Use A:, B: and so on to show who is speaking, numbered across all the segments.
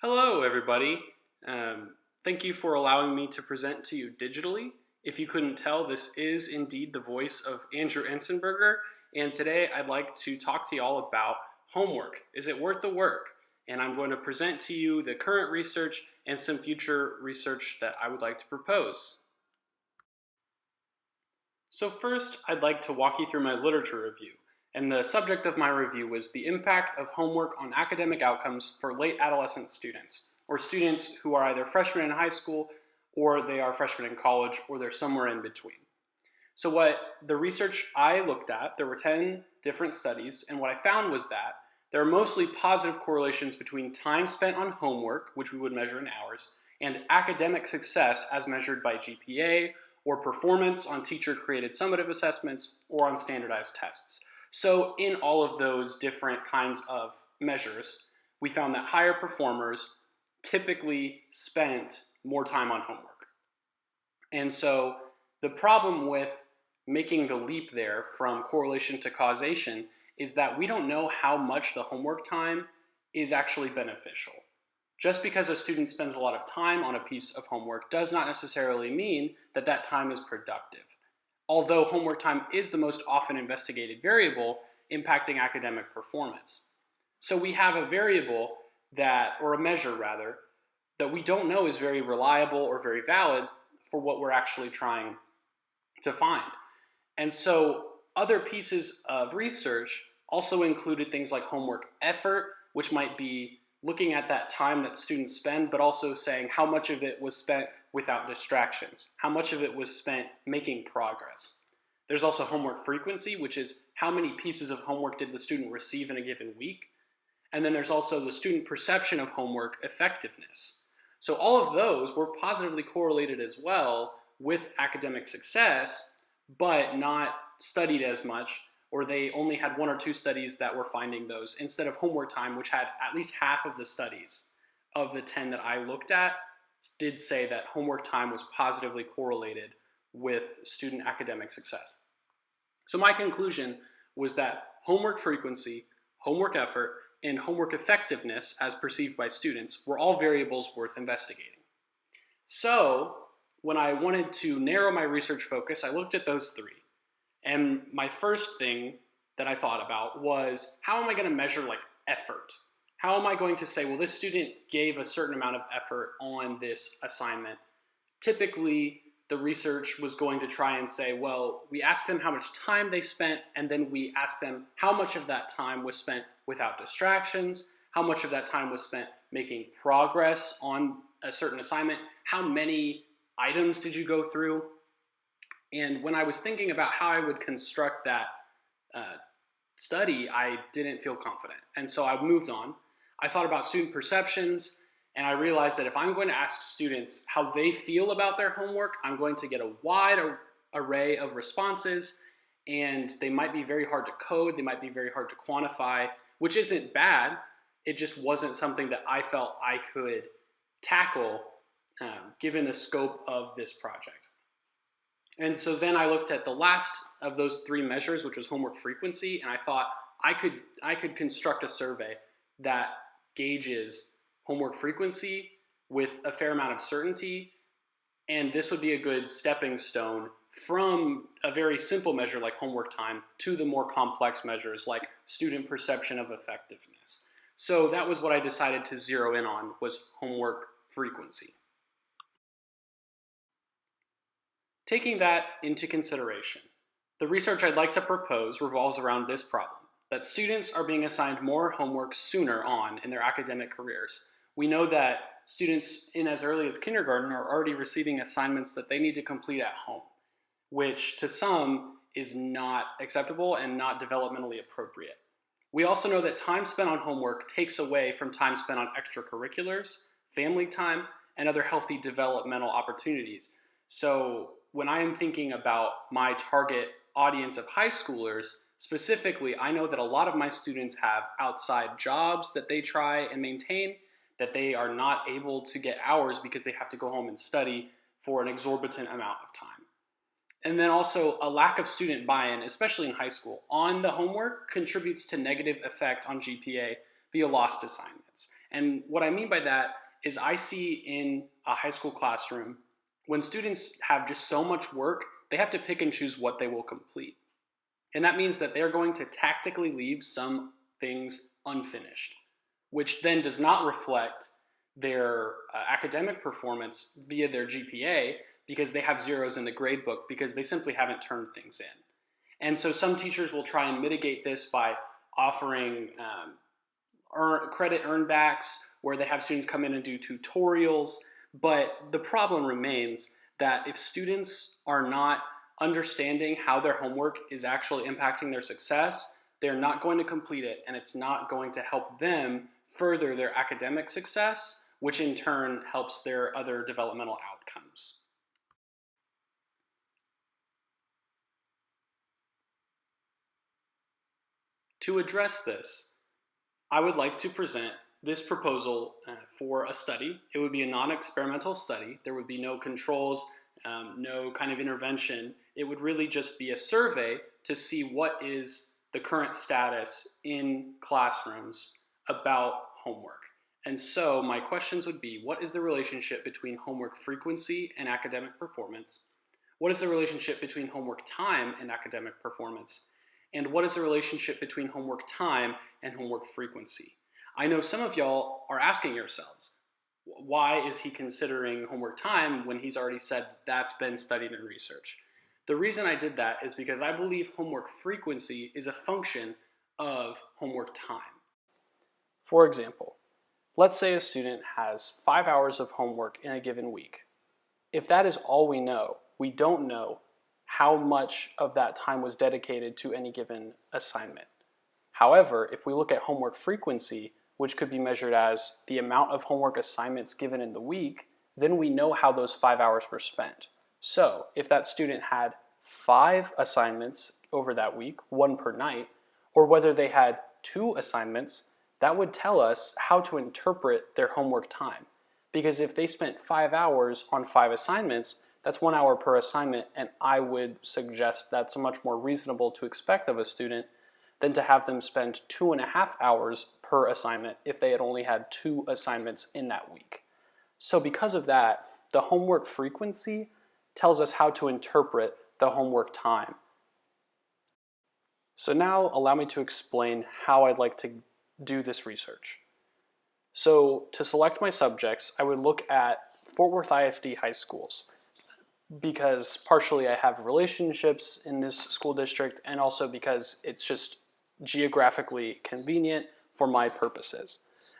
A: Hello, everybody. Thank you for allowing me to present to you digitally. If you couldn't tell, this is indeed the voice of Andrew Ensenberger, and today I'd like to talk to you all about homework. Is it worth the work? And I'm going to present to you the current research and some future research that I would like to propose. So first, I'd like to walk you through my literature review. And the subject of my review was the impact of homework on academic outcomes for late adolescent students, or students who are either freshmen in high school, or they are freshmen in college, or they're somewhere in between. So what the research I looked at, there were 10 different studies, and what I found was that there are mostly positive correlations between time spent on homework, which we would measure in hours, and academic success as measured by GPA, or performance on teacher-created summative assessments, or on standardized tests. So in all of those different kinds of measures, we found that higher performers typically spent more time on homework. And so the problem with making the leap there from correlation to causation is that we don't know how much the homework time is actually beneficial. Just because a student spends a lot of time on a piece of homework does not necessarily mean that that time is productive. Although homework time is the most often investigated variable impacting academic performance. So we have a variable that, or a measure rather, that we don't know is very reliable or very valid for what we're actually trying to find. And so other pieces of research also included things like homework effort, which might be looking at that time that students spend, but also saying how much of it was spent without distractions, how much of it was spent making progress. There's also homework frequency, which is how many pieces of homework did the student receive in a given week. And then there's also the student perception of homework effectiveness. So all of those were positively correlated as well with academic success, but not studied as much, or they only had one or two studies that were finding those instead of homework time, which had at least half of the studies of the 10 that I looked at did say that homework time was positively correlated with student academic success. So my conclusion was that homework frequency, homework effort, and homework effectiveness as perceived by students were all variables worth investigating. So when I wanted to narrow my research focus, I looked at those three. And my first thing that I thought about was, how am I going to measure effort? How am I going to say, well, this student gave a certain amount of effort on this assignment? Typically, the research was going to try and say, well, we asked them how much time they spent, and then we asked them how much of that time was spent without distractions, how much of that time was spent making progress on a certain assignment, how many items did you go through? And when I was thinking about how I would construct that study, I didn't feel confident. And so I moved on. I thought about student perceptions, and I realized that if I'm going to ask students how they feel about their homework, I'm going to get a wide array of responses, and they might be very hard to code, they might be very hard to quantify, which isn't bad. It just wasn't something that I felt I could tackle given the scope of this project. And so then I looked at the last of those three measures, which was homework frequency, and I thought I could construct a survey that gauges homework frequency with a fair amount of certainty, and this would be a good stepping stone from a very simple measure like homework time to the more complex measures like student perception of effectiveness. So that was what I decided to zero in on, was homework frequency. Taking that into consideration, the research I'd like to propose revolves around this problem, that students are being assigned more homework sooner on in their academic careers. We know that students in as early as kindergarten are already receiving assignments that they need to complete at home, which to some is not acceptable and not developmentally appropriate. We also know that time spent on homework takes away from time spent on extracurriculars, family time, and other healthy developmental opportunities. So when I am thinking about my target audience of high schoolers, specifically, I know that a lot of my students have outside jobs that they try and maintain, that they are not able to get hours because they have to go home and study for an exorbitant amount of time. And then also a lack of student buy-in, especially in high school, on the homework contributes to negative effect on GPA via lost assignments. And what I mean by that is I see in a high school classroom, when students have just so much work, they have to pick and choose what they will complete. And that means that they're going to tactically leave some things unfinished, which then does not reflect their academic performance via their GPA because they have zeros in the grade book because they simply haven't turned things in. And so some teachers will try and mitigate this by offering credit earnbacks where they have students come in and do tutorials. But the problem remains that if students are not understanding how their homework is actually impacting their success, they're not going to complete it, and it's not going to help them further their academic success, which in turn helps their other developmental outcomes. To address this, I would like to present this proposal for a study. It would be a non-experimental study. There would be no controls, no kind of intervention. It would really just be a survey to see what is the current status in classrooms about homework. And so my questions would be, what is the relationship between homework frequency and academic performance? What is the relationship between homework time and academic performance? And what is the relationship between homework time and homework frequency? I know some of y'all are asking yourselves, why is he considering homework time when he's already said that's been studied in research? The reason I did that is because I believe homework frequency is a function of homework time. For example, let's say a student has 5 hours of homework in a given week. If that is all we know, we don't know how much of that time was dedicated to any given assignment. However, if we look at homework frequency, which could be measured as the amount of homework assignments given in the week, then we know how those 5 hours were spent. So if that student had 5 assignments over that week, 1 per night, or whether they had 2 assignments, that would tell us how to interpret their homework time. Because if they spent 5 hours on 5 assignments, that's 1 hour per assignment, and I would suggest that's much more reasonable to expect of a student than to have them spend 2.5 hours per assignment if they had only had 2 assignments in that week. So because of that, the homework frequency tells us how to interpret the homework time. So now allow me to explain how I'd like to do this research. So to select my subjects, I would look at Fort Worth ISD high schools because partially I have relationships in this school district and also because it's just geographically convenient for my purposes.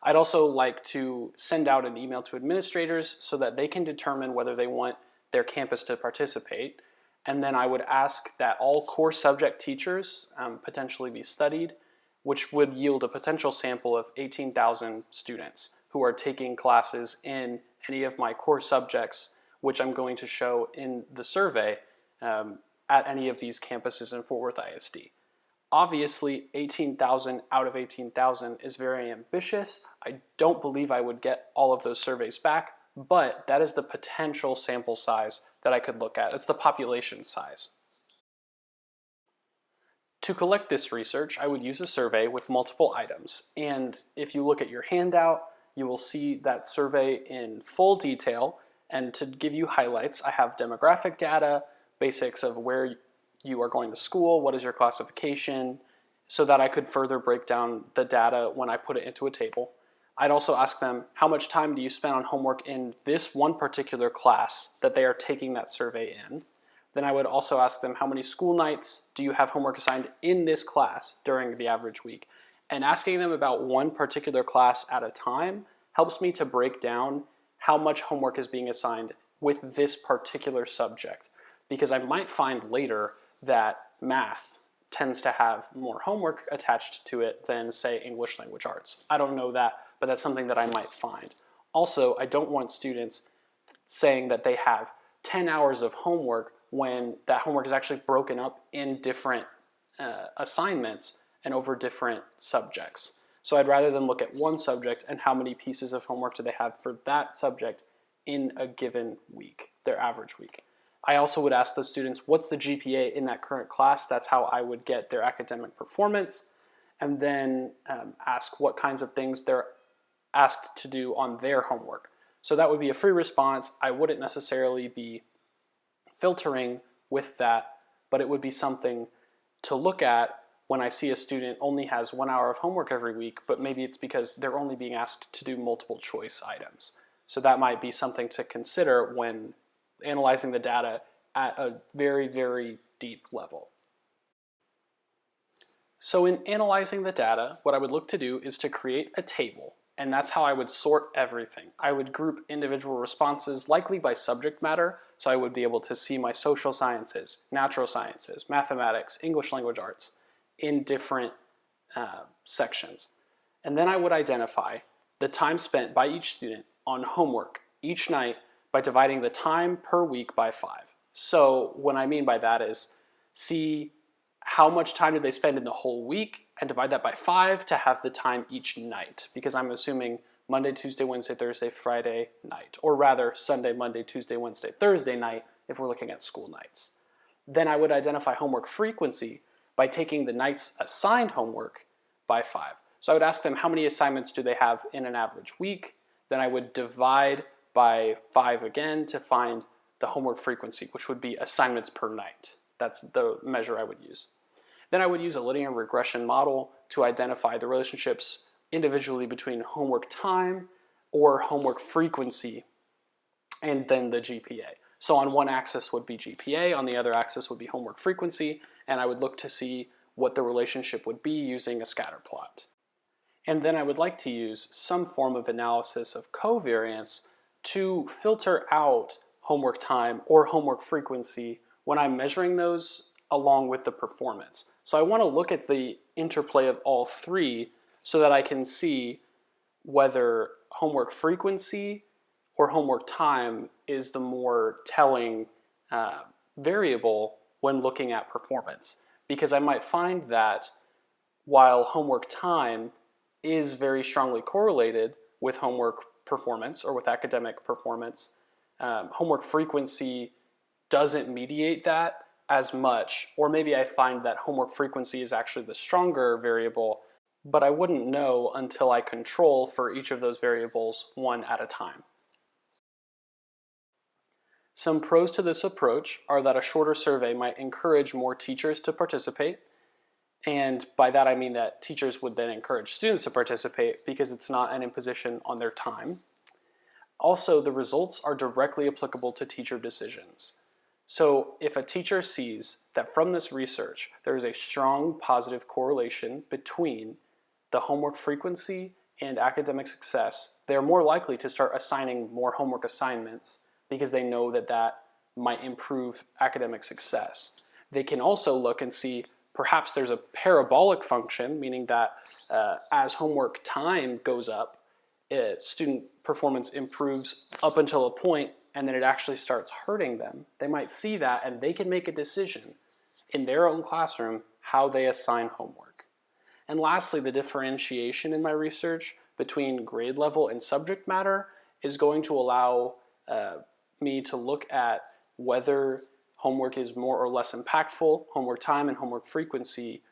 A: I'd also like to send out an email to administrators so that they can determine whether they want their campus to participate. And then I would ask that all core subject teachers potentially be studied, which would yield a potential sample of 18,000 students who are taking classes in any of my core subjects, which I'm going to show in the survey at any of these campuses in Fort Worth ISD. Obviously, 18,000 out of 18,000 is very ambitious. I don't believe I would get all of those surveys back, but that is the potential sample size that I could look at. It's the population size. To collect this research, I would use a survey with multiple items. And if you look at your handout, you will see that survey in full detail. And to give you highlights, I have demographic data, basics of where you are going to school, what is your classification, so that I could further break down the data when I put it into a table. I'd also ask them, how much time do you spend on homework in this one particular class that they are taking that survey in? Then I would also ask them, how many school nights do you have homework assigned in this class during the average week? And asking them about one particular class at a time helps me to break down how much homework is being assigned with this particular subject. Because I might find later that math tends to have more homework attached to it than, say, English language arts. I don't know that, but that's something that I might find. Also, I don't want students saying that they have 10 hours of homework when that homework is actually broken up in different assignments and over different subjects. So I'd rather them look at one subject and how many pieces of homework do they have for that subject in a given week, their average week. I also would ask those students, what's the GPA in that current class? That's how I would get their academic performance. And then ask what kinds of things they're asked to do on their homework. So that would be a free response. I wouldn't necessarily be filtering with that, but it would be something to look at when I see a student only has 1 hour of homework every week, but maybe it's because they're only being asked to do multiple choice items. So that might be something to consider when analyzing the data at a very, very deep level. So in analyzing the data, what I would look to do is to create a table, and that's how I would sort everything. I would group individual responses likely by subject matter, so I would be able to see my social sciences, natural sciences, mathematics, English language arts in different sections. And then I would identify the time spent by each student on homework each night by dividing the time per week by 5. So what I mean by that is see how much time did they spend in the whole week and divide that by 5 to have the time each night, because I'm assuming Monday, Tuesday, Wednesday, Thursday, Friday night, or rather Sunday, Monday, Tuesday, Wednesday, Thursday night if we're looking at school nights. Then I would identify homework frequency by taking the nights assigned homework by 5. So I would ask them how many assignments do they have in an average week. Then I would divide by 5 again to find the homework frequency, which would be assignments per night. That's the measure I would use. Then I would use a linear regression model to identify the relationships individually between homework time or homework frequency and then the GPA. So on one axis would be GPA, on the other axis would be homework frequency, and I would look to see what the relationship would be using a scatter plot. And then I would like to use some form of analysis of covariance to filter out homework time or homework frequency when I'm measuring those along with the performance. So I want to look at the interplay of all three so that I can see whether homework frequency or homework time is the more telling variable when looking at performance. Because I might find that while homework time is very strongly correlated with homework performance or with academic performance, homework frequency doesn't mediate that as much, or maybe I find that homework frequency is actually the stronger variable, but I wouldn't know until I control for each of those variables one at a time. Some pros to this approach are that a shorter survey might encourage more teachers to participate, and by that I mean that teachers would then encourage students to participate because it's not an imposition on their time. Also, the results are directly applicable to teacher decisions. So if a teacher sees that from this research there is a strong positive correlation between the homework frequency and academic success, they're more likely to start assigning more homework assignments because they know that that might improve academic success. They can also look and see perhaps there's a parabolic function, meaning that as homework time goes up, student performance improves up until a point and then it actually starts hurting them. They might see that and they can make a decision in their own classroom how they assign homework. And lastly, the differentiation in my research between grade level and subject matter is going to allow me to look at whether homework is more or less impactful, homework time and homework frequency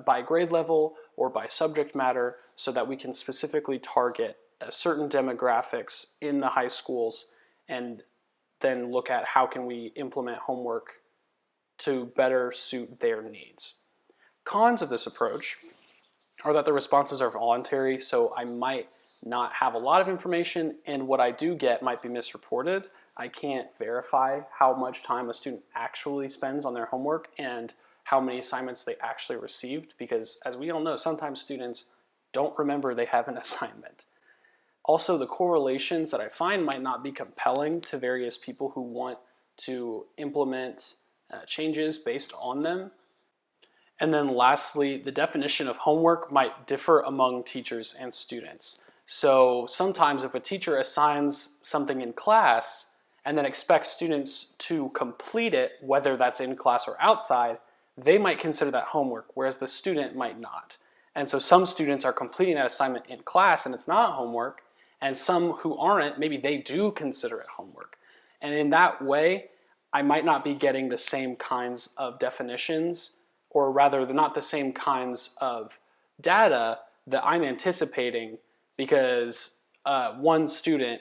A: by grade level or by subject matter, so that we can specifically target certain demographics in the high schools and then look at how can we implement homework to better suit their needs. Cons of this approach are that the responses are voluntary, so I might not have a lot of information, and what I do get might be misreported. I can't verify how much time a student actually spends on their homework and how many assignments they actually received, because as we all know, sometimes students don't remember they have an assignment. Also, the correlations that I find might not be compelling to various people who want to implement changes based on them. And then lastly, the definition of homework might differ among teachers and students. So sometimes if a teacher assigns something in class and then expects students to complete it, whether that's in class or outside, they might consider that homework, whereas the student might not. And so some students are completing that assignment in class and it's not homework, and some who aren't, maybe they do consider it homework. And in that way, I might not be getting the same kinds of definitions, or rather not the same kinds of data that I'm anticipating, because one student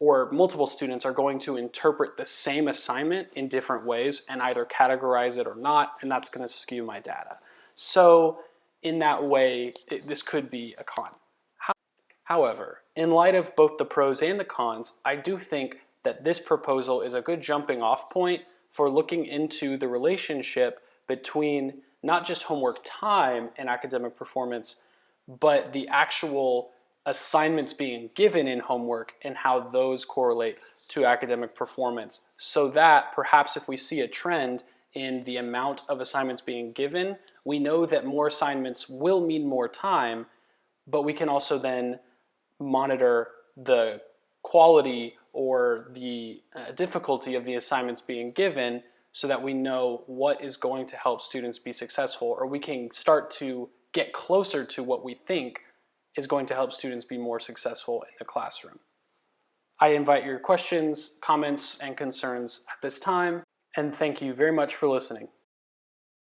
A: or multiple students are going to interpret the same assignment in different ways and either categorize it or not, and that's going to skew my data. So in that way, this could be a con. However, in light of both the pros and the cons, I do think that this proposal is a good jumping off point for looking into the relationship between not just homework time and academic performance, but the actual assignments being given in homework and how those correlate to academic performance. So that perhaps if we see a trend in the amount of assignments being given, we know that more assignments will mean more time, but we can also then monitor the quality or the difficulty of the assignments being given so that we know what is going to help students be successful, or we can start to get closer to what we think is going to help students be more successful in the classroom. I invite your questions, comments, and concerns at this time, and thank you very much for listening.